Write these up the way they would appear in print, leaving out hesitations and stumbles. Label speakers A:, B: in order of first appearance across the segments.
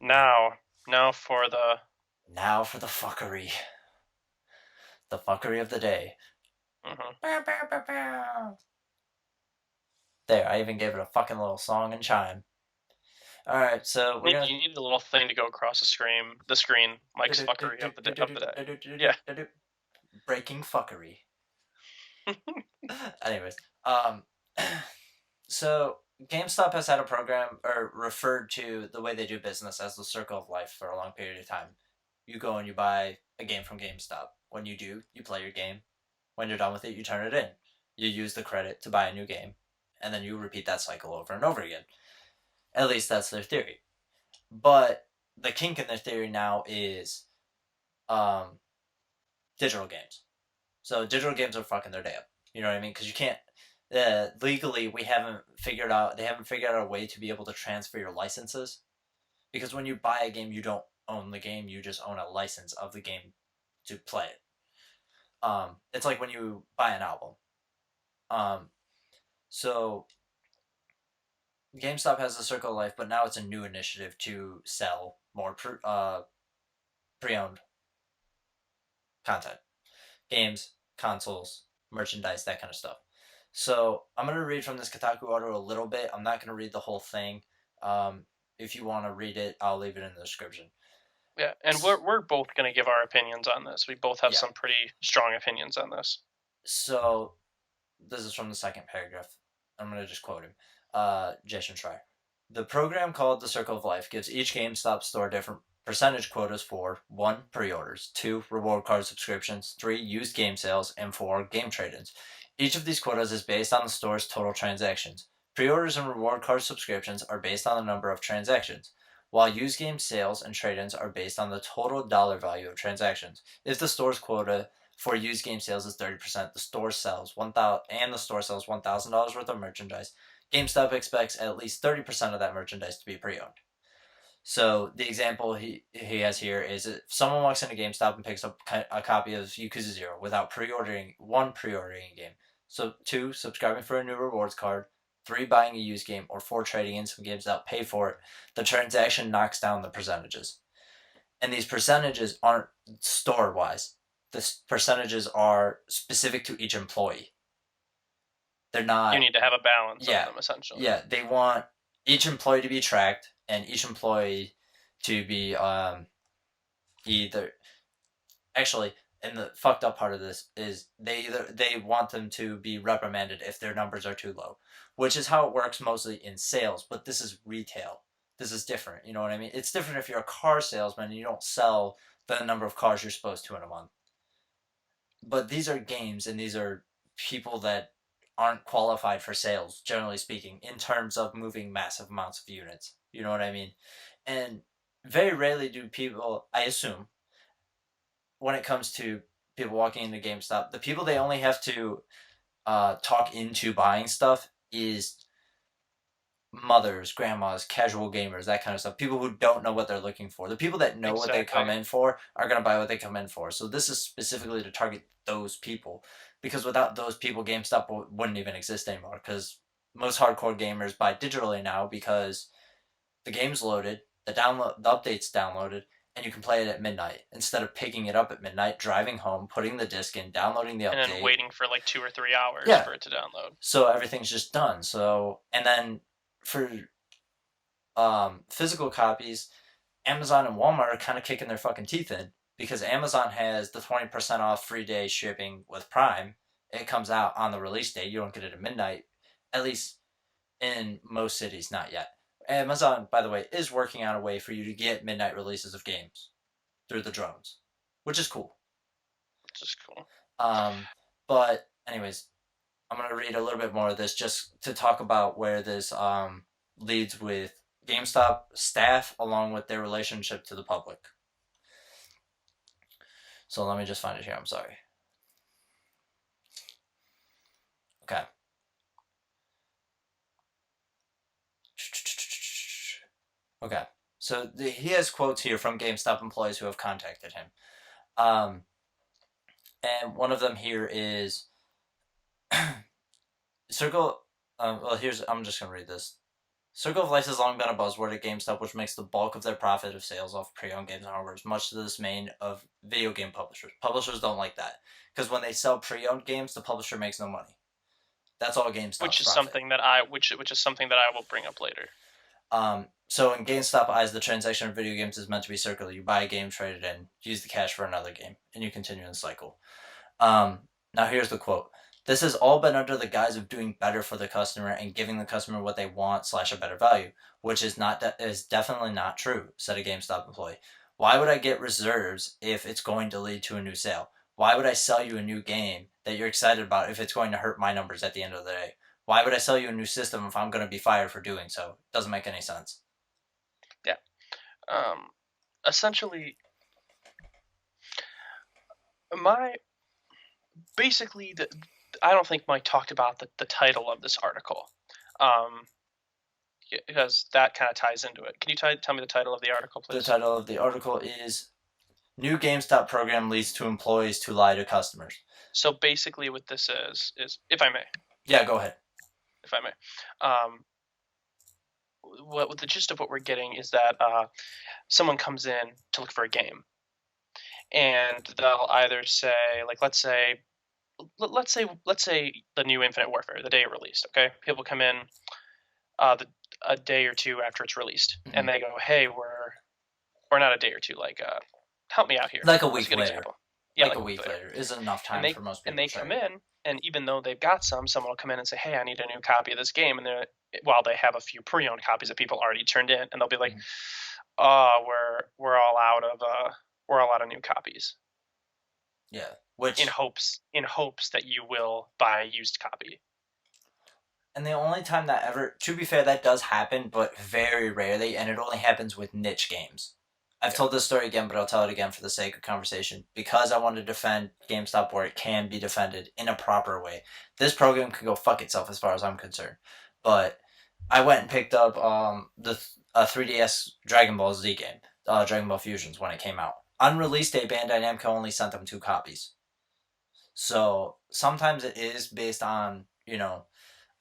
A: Now for the
B: Now for the fuckery. The fuckery of the day.
A: mhm.
B: Bow, bow, bow, bow. There, I even gave it a fucking little song and chime. Alright, so we're gonna.
A: You need a little thing to go across the screen. The screen, Mike's fuckery of the day. Yeah.
B: Breaking fuckery. Anyways, um, so GameStop has had a program or referred to the way they do business as the circle of life for a long period of time. You go and you buy a game from GameStop. When you do, you play your game. When you're done with it, you turn it in. You use the credit to buy a new game, and then you repeat that cycle over and over again. At least that's their theory. But the kink in their theory now is um, digital games. So digital games are fucking their day up. You know what I mean? Because you can't legally we haven't figured out they haven't figured out a way to be able to transfer your licenses because when you buy a game you don't own the game, you just own a license of the game to play it. It's like when you buy an album. Um, so GameStop has the Circle of Life, but now it's a new initiative to sell more pre-owned content, games, consoles, merchandise, that kind of stuff. So I'm gonna read from this Kotaku article a little bit. I'm not gonna read the whole thing. Um, if you want to read it, I'll leave it in the description.
A: Yeah, and we're both gonna give our opinions on this. We both have
B: Yeah.
A: some pretty strong opinions on this.
B: So this is from the second paragraph. I'm gonna just quote him. Jason Schreier. The program called the Circle of Life gives each GameStop store different percentage quotas for 1. Pre-orders, 2. Reward card subscriptions, 3. Used game sales, and 4. Game trade-ins. Each of these quotas is based on the store's total transactions. Pre-orders and reward card subscriptions are based on the number of transactions, while used game sales and trade-ins are based on the total dollar value of transactions. If the store's quota for used game sales is 30%, the store sells $1,000 worth of merchandise. GameStop expects at least 30% of that merchandise to be pre-owned. So the example he has here is if someone walks into GameStop and picks up a copy of Yakuza 0 without pre-ordering a game. So 2, subscribing for a new rewards card. 3, buying a used game. Or 4, trading in some games that pay for it. The transaction knocks down the percentages. And these percentages aren't store-wise. The percentages are specific to each employee. They're
A: You
B: not.
A: need to have a balance of
B: Yeah,
A: them essentially.
B: yeah. They want each employee to be tracked and each employee to be either actually. And the fucked up part of this is they want them to be reprimanded if their numbers are too low, which is how it works mostly in sales. But this is retail. This is different. You know what I mean? It's different if you're a car salesman and you don't sell the number of cars you're supposed to in a month. But these are games and these are people that aren't qualified for sales, generally speaking, in terms of moving massive amounts of units. You know what I mean? And very rarely do people, I assume, when it comes to people walking into GameStop, the people they only have to talk into buying stuff is mothers, grandmas, casual gamers, that kind of stuff. People who don't know what they're looking for. The people that know what they come
A: Exactly.
B: in for are going to buy what they come in for. So this is specifically to target those people because without those people, GameStop wouldn't even exist anymore because most hardcore gamers buy digitally now because the game's loaded, the update's downloaded, and you can play it at midnight instead of picking it up at midnight, driving home, putting the disc in, downloading the
A: And then
B: update.
A: waiting for like 2 or 3 hours
B: Yeah,
A: for it to download.
B: so everything's just done. So and then for physical copies, Amazon and Walmart are kind of kicking their fucking teeth in because Amazon has the 20% off free day shipping with Prime. It comes out on the release date. You don't get it at midnight, at least in most cities, not yet. Amazon, by the way, is working on a way for you to get midnight releases of games through the drones, which is cool.
A: Which is cool.
B: Um, but anyways, I'm gonna read a little bit more of this just to talk about where this leads with GameStop staff along with their relationship to the public. So let me just find it here. I'm sorry. Okay. Okay. So he has quotes here from GameStop employees who have contacted him. Um, and one of them here is Circle. Well, here's. I'm just gonna read this. Circle of Life has long been a buzzword at GameStop, which makes the bulk of their profit of sales off pre-owned games and hardware, much to the dismay of video game publishers. Publishers don't like that because when they sell pre-owned games, the publisher makes no money. That's all GameStop's
A: which is
B: profit.
A: something that I will bring up later.
B: So in GameStop eyes, the transaction of video games is meant to be circular. You buy a game, trade it in, use the cash for another game, and you continue in the cycle. Now here's the quote. This has all been under the guise of doing better for the customer and giving the customer what they want / a better value, which is definitely not true, said a GameStop employee. Why would I get reserves if it's going to lead to a new sale? Why would I sell you a new game that you're excited about if it's going to hurt my numbers at the end of the day? Why would I sell you a new system if I'm going to be fired for doing so? It doesn't make any sense.
A: Yeah. Essentially, I don't think Mike talked about the title of this article, because that kind of ties into it. Can you tell me the title of the article, please?
B: The title of the article is New GameStop Program Leads to Employees to Lie to Customers.
A: So basically what this is, if I may.
B: Yeah, go ahead.
A: If I may. What the gist of what we're getting is that someone comes in to look for a game, and they'll either say, like, let's say the new Infinite Warfare, the day it released. Okay, people come in a day or two after it's released, and they go, "Hey, or not a day or two, like help me out here."
B: Like a week later.
A: Example. Yeah,
B: like a week later isn't enough time for most people.
A: And they come in, and even though they've got someone will come in and say, "Hey, I need a new copy of this game," and while they have a few pre-owned copies that people already turned in, and they'll be like, we're all out of new copies."
B: Yeah, which
A: in hopes that you will buy a used copy.
B: And the only time that ever, to be fair, that does happen, but very rarely, and it only happens with niche games. I've told this story again, but I'll tell it again for the sake of conversation. Because I want to defend GameStop where it can be defended in a proper way. This program can go fuck itself as far as I'm concerned. But I went and picked up the 3DS Dragon Ball Z game, Dragon Ball Fusions, when it came out. On release day, Bandai Namco only sent them 2 copies. So sometimes it is based on,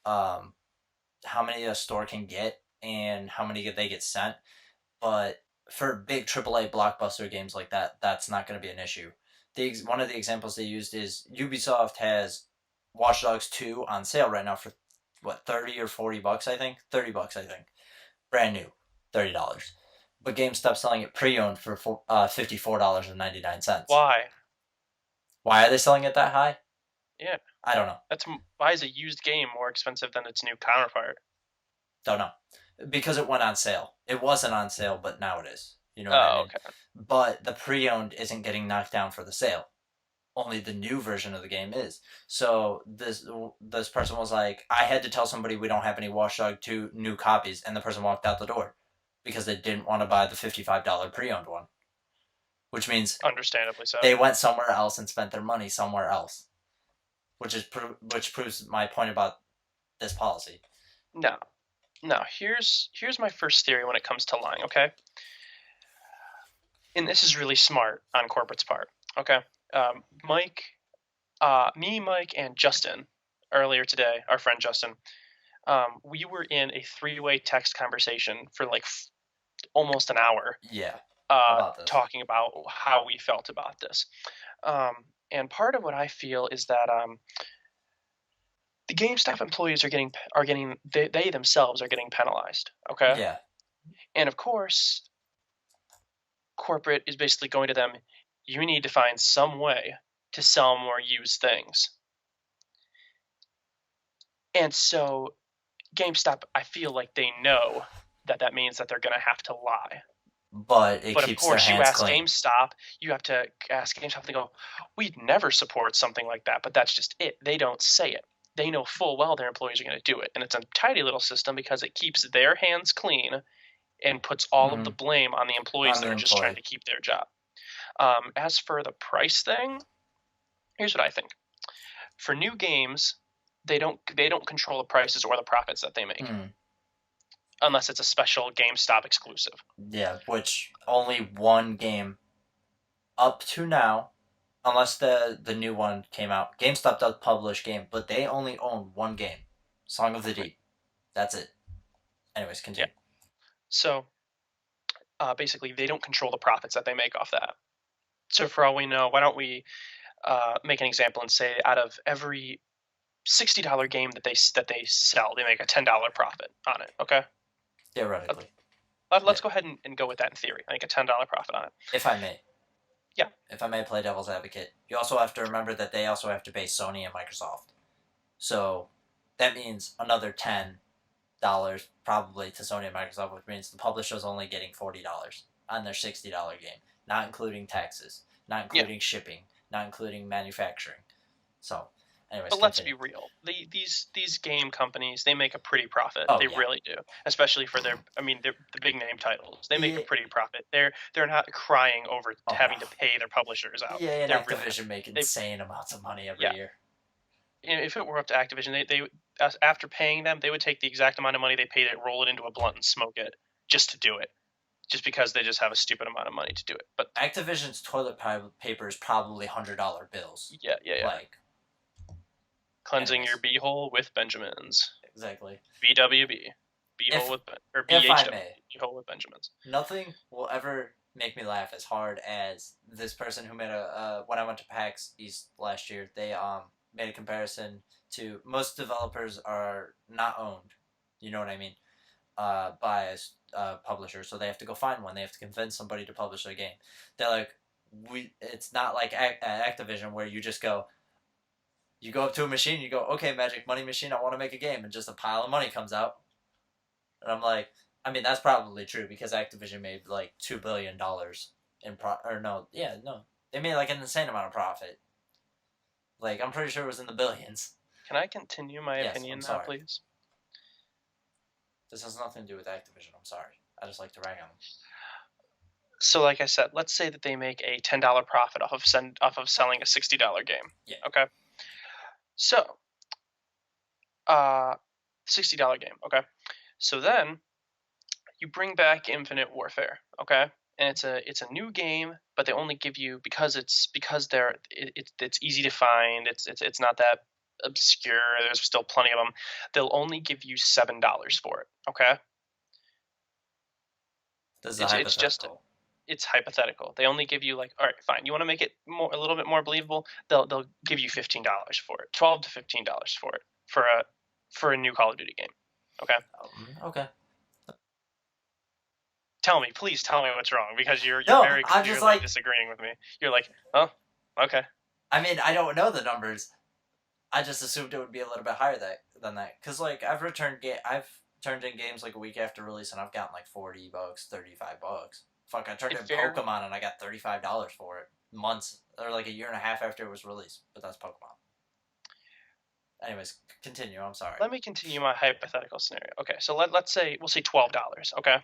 B: how many a store can get and how many they get sent. But for big AAA blockbuster games like that, that's not going to be an issue. One of the examples they used is Ubisoft has Watch Dogs 2 on sale right now for, what, 30 or 40 bucks, I think? 30 bucks, I think. Brand new. $30. But GameStop's selling it pre-owned for $54.99.
A: Why?
B: Why are they selling it that high?
A: Yeah.
B: I don't know.
A: Why is a used game more expensive than its new counterpart?
B: Don't know. Because it went on sale. It wasn't on sale, but now it is. You know what I mean?
A: Okay.
B: But the pre-owned isn't getting knocked down for the sale. Only the new version of the game is. So this person was like, I had to tell somebody we don't have any Watch Dogs 2 new copies, and the person walked out the door because they didn't want to buy the $55 pre-owned one. Which means,
A: understandably so,
B: they went somewhere else and spent their money somewhere else. Which proves my point about this policy.
A: No. Here's my first theory when it comes to lying. Okay, and this is really smart on corporate's part. Okay, Mike, and Justin earlier today, our friend Justin, we were in a 3-way text conversation for like almost an hour.
B: Yeah.
A: Talking about how we felt about this. And part of what I feel is that the GameStop employees they themselves are getting penalized. Okay.
B: Yeah.
A: And of course, corporate is basically going to them, you need to find some way to sell more used things. And so GameStop, I feel like they know that means that they're going to have to lie.
B: But keeps their hands clean.
A: You have to ask GameStop, they go, we'd never support something like that, but that's just it. They don't say it. They know full well their employees are going to do it. And it's a tidy little system because it keeps their hands clean and puts all of the blame on the employees that are just trying to keep their job. As for the price thing, here's what I think. For new games, they don't control the prices or the profits that they make. Unless it's a special GameStop exclusive.
B: Yeah, which only one game up to now, unless the new one came out. GameStop does publish game, but they only own one game, Song of the Deep. That's it. Anyways,
A: Yeah.
B: continue.
A: So basically, they don't control the profits that they make off that. So for all we know, why don't we make an example and say out of every $60 game that they sell, they make a $10 profit on it. Okay,
B: Theoretically.
A: let's
B: Yeah.
A: go ahead and go with that in theory. I make a $10 profit on it.
B: If I may.
A: Yeah,
B: If I may play devil's advocate, you also have to remember that they also have to pay Sony and Microsoft. So that means another $10 probably to Sony and Microsoft, which means the publisher's only getting $40 on their $60 game, not including taxes, not
A: yeah.
B: including shipping, not including manufacturing. So, anyways,
A: But let's
B: continue.
A: be real. These game companies, they make a pretty profit.
B: Oh
A: They
B: yeah,
A: really do, especially for their. I mean, the big name titles. They make a
B: yeah.
A: pretty profit. They're not crying over
B: Oh no.
A: having to pay their publishers out.
B: EA and
A: They're really not.
B: Activision make
A: They
B: insane amounts of money every
A: yeah.
B: year.
A: If it were up to Activision, after paying them, they would take the exact amount of money they paid it, roll it into a blunt, and smoke it just to do it, just because they just have a stupid amount of money to do it. But
B: Activision's toilet paper is probably $100 bills.
A: yeah, yeah, yeah.
B: Like,
A: Cleansing your
B: anyways,
A: beehole with Benjamins.
B: exactly.
A: BWB.
B: If
A: Beehole with or
B: if I
A: BHW.
B: may,
A: Beehole with Benjamins.
B: nothing will ever make me laugh as hard as this person who made a when I went to PAX East last year. They made a comparison to most developers are not owned. You know what I mean? By a publisher, so they have to go find one. They have to convince somebody to publish a game. They're like, we. It's not like Activision where you just go. You go up to a machine, you go, okay, Magic Money Machine, I want to make a game, and just a pile of money comes out. And I'm like, I mean, that's probably true because Activision made like $2 billion in or no, yeah, no, they made like an insane amount of profit. Like I'm pretty sure it was in the billions.
A: Can I continue my
B: Yes, I'm
A: opinion now,
B: sorry.
A: please?
B: This has nothing to do with Activision. I'm sorry. I just like to rag on them.
A: So, like I said, let's say that they make a $10 profit off of selling a $60 game.
B: Yeah.
A: Okay. So, uh, $60 game. Okay. So then you bring back Infinite Warfare. Okay. And it's a new game, but they only give you because it's easy to find. It's not that obscure. There's still plenty of them. They'll only give you $7 for it. Okay.
B: This is a
A: It's just
B: hypothetical.
A: it's hypothetical. They only give you like, all right, fine. You want to make it a little bit more believable? They'll give you $15 for it, $12 to $15 for it for a new Call of Duty game. Okay.
B: Okay.
A: Please tell me what's wrong because you're
B: No,
A: very
B: I'm just
A: clearly
B: like,
A: disagreeing with me. You're like, oh, okay.
B: I mean, I don't know the numbers. I just assumed it would be a little bit higher than that. Cause like I've turned in games like a week after release and I've gotten like $40, $35. Fuck, I turned in
A: Fair.
B: Pokemon and I got $35 for it months or like a year and a half after it was released. But that's Pokemon. Anyways, continue. I'm sorry.
A: Let me continue my hypothetical scenario. Okay, so let's say we'll say $12. Okay,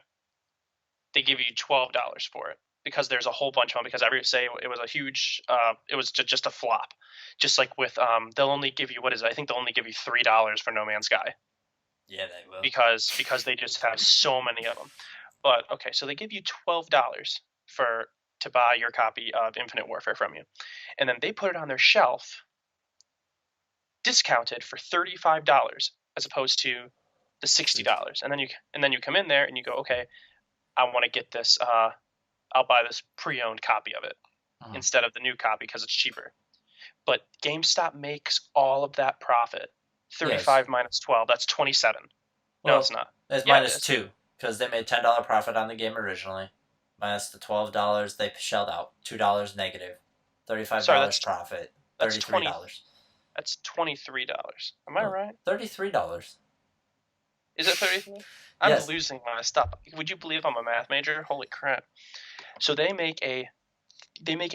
A: they give you $12 for it because there's a whole bunch of them. Because every say it was a huge, it was just a flop. Just like with they'll only give you what is it? I think they'll only give you $3 for No Man's Sky.
B: Yeah, they will.
A: Because they just have so many of them. But okay, so they give you $12 to buy your copy of Infinite Warfare from you, and then they put it on their shelf discounted for $35 as opposed to the $60. And then you come in there and you go, okay, I want to get this. I'll buy this pre-owned copy of it instead of the new copy because it's cheaper. But GameStop makes all of that profit. 35
B: Yes.
A: minus 12, that's 27. No,
B: Well,
A: it's not.
B: it's
A: Yeah, it
B: minus
A: is.
B: two because they made $10 profit on the game originally, minus the $12 they shelled out. $2 negative, $35
A: Sorry,
B: profit,
A: that's
B: $33.
A: 20. That's $23. Am I
B: No,
A: right?
B: $33.
A: Is it 33? I'm
B: Yes.
A: losing my stuff. Would you believe I'm a math major? Holy crap! So they make a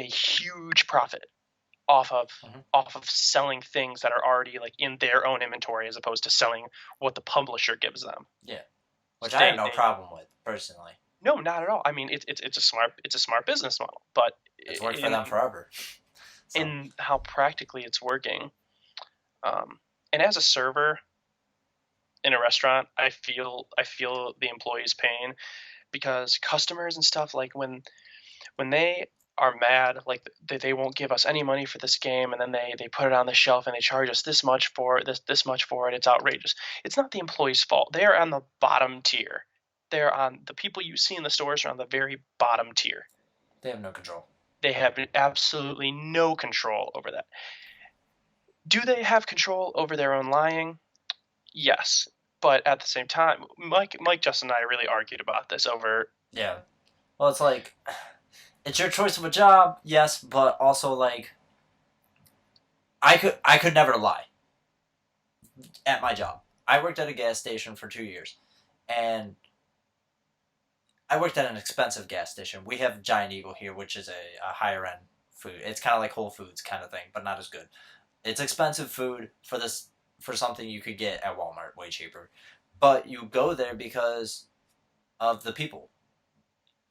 A: huge profit off of selling things that are already like in their own inventory as opposed to selling what the publisher gives them.
B: Yeah, which
A: So
B: I have no problem with personally.
A: no, not at all. I mean, it's a smart business model, but
B: It's worked for them forever. So.
A: in how practically it's working, and as a server in a restaurant, I feel the employees' pain because customers and stuff like when they are mad, like they won't give us any money for this game, and then they put it on the shelf and they charge us this much for it, this much for it. It's outrageous. It's not the employee's fault. They are on the bottom tier. They're on the people you see in the stores are on the very bottom tier.
B: They have no control.
A: They have absolutely no control over that. Do they have control over their own lying? Yes, but at the same time, Mike, Justin, and I really argued about this over.
B: Yeah. Well, it's like it's your choice of a job, yes, but also like I could never lie at my job. I worked at a gas station for 2 years, and I worked at an expensive gas station. We have Giant Eagle here, which is a higher end food. It's kind of like Whole Foods kind of thing, but not as good. It's expensive food for something you could get at Walmart way cheaper, but you go there because of the people.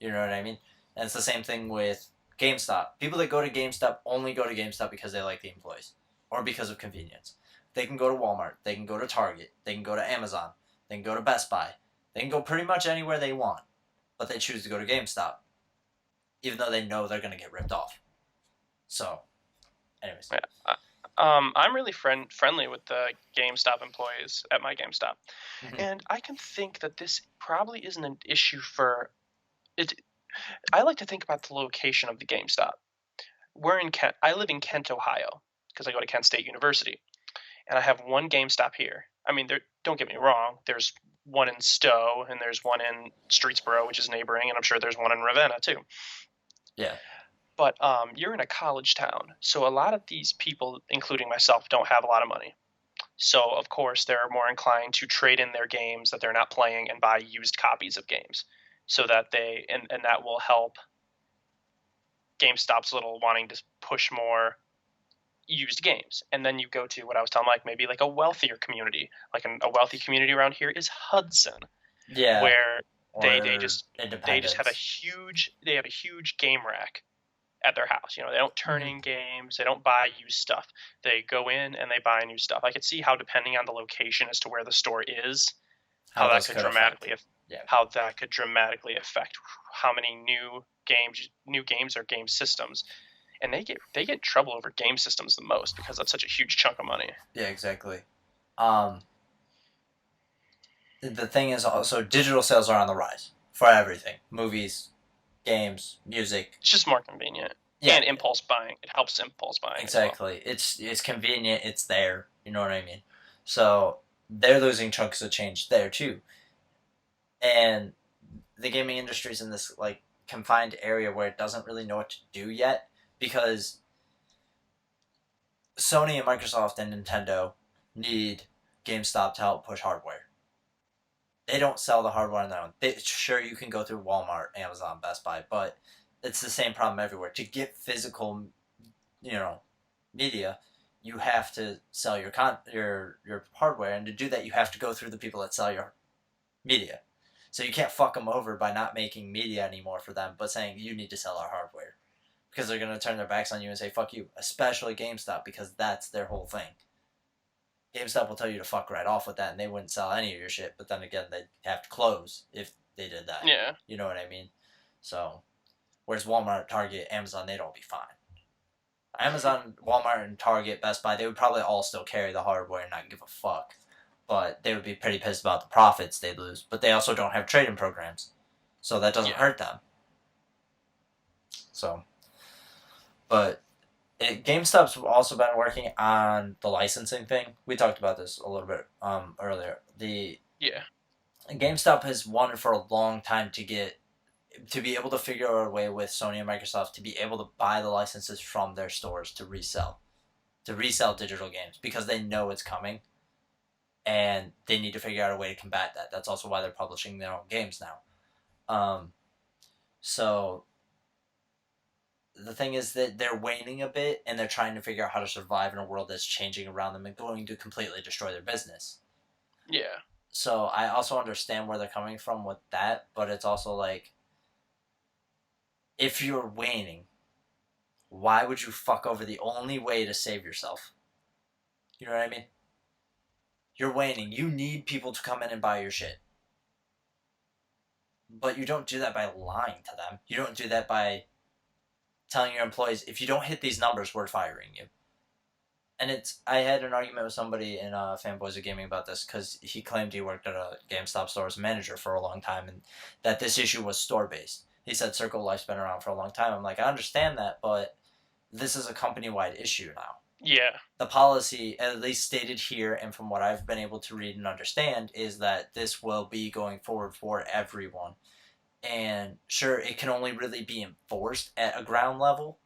B: You know what I mean? And it's the same thing with GameStop. People that go to GameStop only go to GameStop because they like the employees or because of convenience. They can go to Walmart. They can go to Target. They can go to Amazon. They can go to Best Buy. They can go pretty much anywhere they want, but they choose to go to GameStop, even though they know they're going to get ripped off. So, anyways.
A: Yeah, I'm really friendly with the GameStop employees at my GameStop,
B: Mm-hmm.
A: and I can think that this probably isn't an issue for it. I like to think about the location of the GameStop. We're in Kent. I live in Kent, Ohio, because I go to Kent State University, and I have one GameStop here. I mean, there. Don't get me wrong. There's one in Stowe, and there's one in Streetsboro, which is neighboring, and I'm sure there's one in Ravenna too.
B: Yeah.
A: But you're in a college town, so a lot of these people, including myself, don't have a lot of money. So of course they're more inclined to trade in their games that they're not playing and buy used copies of games, so that and that will help GameStop's little wanting to push more used games. And then you go to what I was telling Mike, maybe like a wealthier community, like a wealthy community around here is Hudson,
B: Yeah.
A: where they
B: Or
A: just have a
B: Independence.
A: huge game rack at their house. You know, they don't turn
B: Mm-hmm.
A: in games, they don't buy used stuff. They go in and they buy new stuff. I could see how, depending on the location as to where the store is,
B: How
A: how that
B: this
A: could
B: could affect.
A: dramatically
B: Yeah.
A: affect how many new games or game systems. And they get in trouble over game systems the most because that's such a huge chunk of money.
B: Yeah, exactly. Um, the thing is also digital sales are on the rise for everything: movies, games, music.
A: It's just more convenient.
B: Yeah,
A: And impulse buying. It helps impulse buying as well.
B: exactly. It's convenient. It's there. You know what I mean? So they're losing chunks of change there too, and the gaming industry is in this like confined area where it doesn't really know what to do yet because Sony and Microsoft and Nintendo need GameStop to help push hardware. They don't sell the hardware on their own. Sure, you can go through Walmart, Amazon, Best Buy, but it's the same problem everywhere. To get physical, you know, media, you have to sell your hardware, and to do that, you have to go through the people that sell your media. So you can't fuck them over by not making media anymore for them, but saying you need to sell our hardware because they're gonna turn their backs on you and say fuck you, especially GameStop because that's their whole thing. GameStop will tell you to fuck right off with that, and they wouldn't sell any of your shit. But then again, they'd have to close if they did that.
A: Yeah.
B: You know what I mean? So, whereas Walmart, Target, Amazon, they'd all be fine. Amazon, Walmart, and Target, Best Buy, they would probably all still carry the hardware and not give a fuck. But they would be pretty pissed about the profits they'd lose. But they also don't have trading programs, so that doesn't
A: Yeah.
B: hurt them. So, but GameStop's also been working on the licensing thing. We talked about this a little bit earlier. The
A: Yeah.
B: GameStop has wanted for a long time to be able to figure out a way with Sony and Microsoft to be able to buy the licenses from their stores to resell digital games because they know it's coming, and they need to figure out a way to combat that. That's also why they're publishing their own games now. Um, so the thing is that they're waning a bit and they're trying to figure out how to survive in a world that's changing around them and going to completely destroy their business.
A: Yeah.
B: So I also understand where they're coming from with that, but it's also like if you're waning, why would you fuck over the only way to save yourself? You know what I mean? You're waning. You need people to come in and buy your shit. But you don't do that by lying to them. You don't do that by telling your employees, if you don't hit these numbers, we're firing you. And I had an argument with somebody in Fanboys of Gaming about this because he claimed he worked at a GameStop store as a manager for a long time and that this issue was store based. He said Circle Life's been around for a long time. I'm like, I understand that, but this is a company wide issue now.
A: Yeah.
B: The policy, at least stated here, and from what I've been able to read and understand, is that this will be going forward for everyone. And sure, it can only really be enforced at a ground level,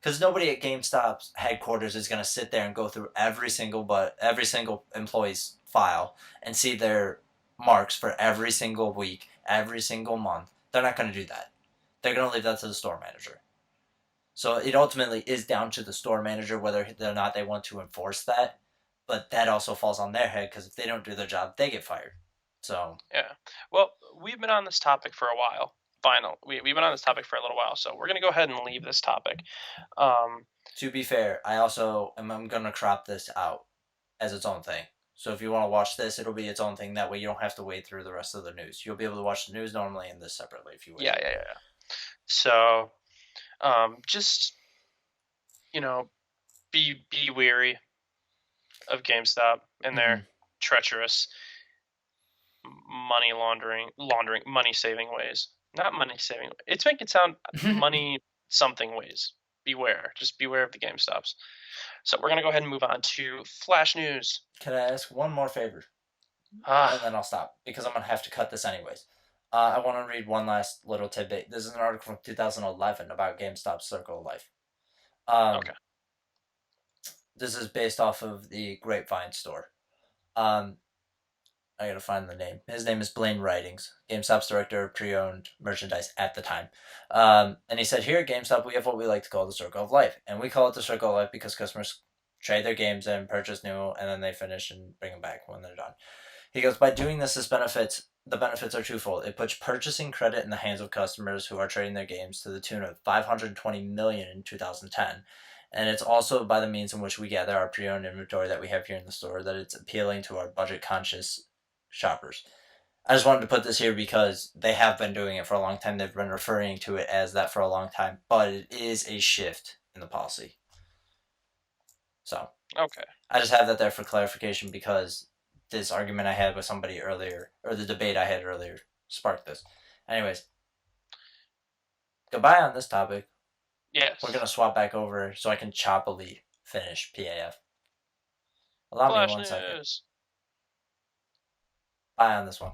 B: because nobody at GameStop's headquarters is going to sit there and go through every single employee's file and see their marks for every single week, every single month. They're not going to do that. They're going to leave that to the store manager. So it ultimately is down to the store manager whether or not they want to enforce that. But that also falls on their head because if they don't do their job, they get fired. So
A: Yeah. Well, we've been on this topic for a while. We've been on this topic for a little while, so we're gonna go ahead and leave this topic.
B: To be fair, I also I'm gonna crop this out as its own thing. So if you want to watch this, it'll be its own thing. That way you don't have to wade through the rest of the news. You'll be able to watch the news normally and this separately if you wish.
A: Yeah. So, just be wary of GameStop and their treacherous money saving ways. Not money saving. It's making it sound money something ways. Beware. Just beware of the GameStops. So we're gonna go ahead and move on to Flash News.
B: Can I ask one more favor? And then I'll stop because I'm gonna have to cut this anyways. I want to read one last little tidbit. This is an article from 2011 about GameStop's Circle of Life.
A: Okay.
B: This is based off of the Grapevine store. I gotta find the name. His name is Blaine Writings, GameStop's director of pre-owned merchandise at the time. And he said, here at GameStop, we have what we like to call the Circle of Life. And we call it the Circle of Life because customers trade their games and purchase new, and then they finish and bring them back when they're done. He goes, by doing this, the benefits are twofold. It puts purchasing credit in the hands of customers who are trading their games to the tune of $520 million in 2010. And it's also by the means in which we gather our pre-owned inventory that we have here in the store that it's appealing to our budget-conscious shoppers. I just wanted to put this here because they have been doing it for a long time. They've been referring to it as that for a long time, but it is a shift in the policy. So,
A: okay.
B: I just have that there for clarification because this argument I had with somebody earlier, or the debate I had earlier, sparked this. Anyways, goodbye on this topic.
A: Yes.
B: We're going to swap back over so I can choppily finish PAF. Allow
A: Flash
B: me one
A: News.
B: second. Bye on this one.